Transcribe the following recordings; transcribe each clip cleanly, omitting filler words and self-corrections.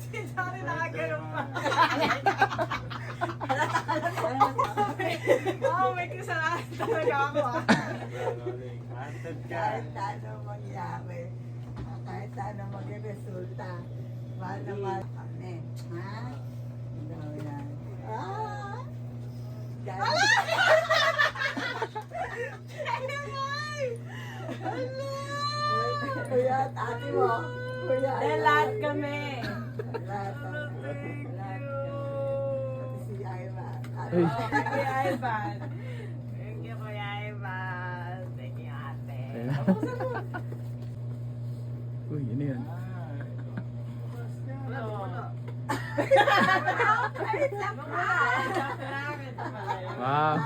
Si Johnny nakagano'n pa. Oh, may kasalanan talaga ako ah. Kahit ano mangyari, kahit ano maging resulta, mahal na mahal kami. Ha? Ikaw yan. Ah! Kuya at ate mo. Kuya at Eh, lahat kami. Lahat. Thank Lahat. you. Pati si Ira. Uy. Kuya Ivan. Thank you, Kuya Ivan. Thank you, ate. Ayun na. Uy, ano yan? Wow.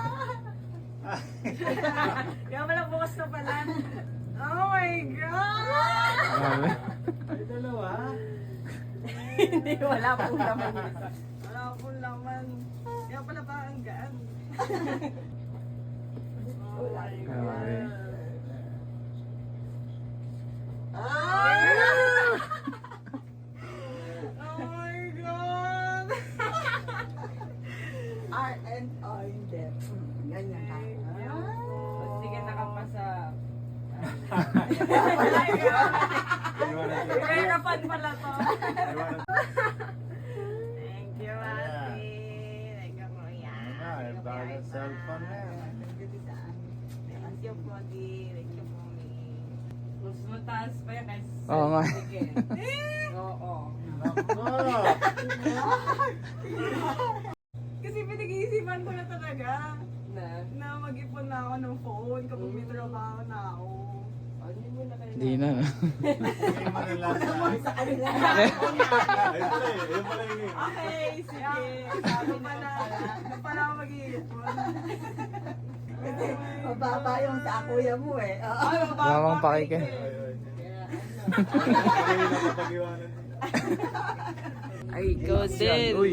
Kaya pala bukas na pala. Oh my God! Grabe. Ay, dalawa. Hindi, wala pong laman dito. Wala pong laman. Kaya pala ba ang gaan? Oh my Grabe. God. Oh my God! R and O in them. Ganyan ka. Hindi ka nakapasa. Iwanan Hirapan pala to. Iwanan. Thank you, ate. Thank you, kuya. Ay, bagong cellphone na yan. Thank you, Podi. Thank you, Mommy. Mas mataas pa yan kasi Oo nga. Oo. Nako! Kasi pinag-iisipan ko na talaga na mag-ipon na ako ng phone kapag may trabaho na ako. Hindi na. Hindi mo na lang Sa kanila. Ayun pala eh. Ayun pala yun eh. Okay, sige. Sabi pala, na pala ako mag-iipon. Kasi mababa yung sa kuya mo eh. Oo. Ay, Mamang pakike. Ay, ay. Hindi na kapag-iwanan. Ay, ikaw Uy.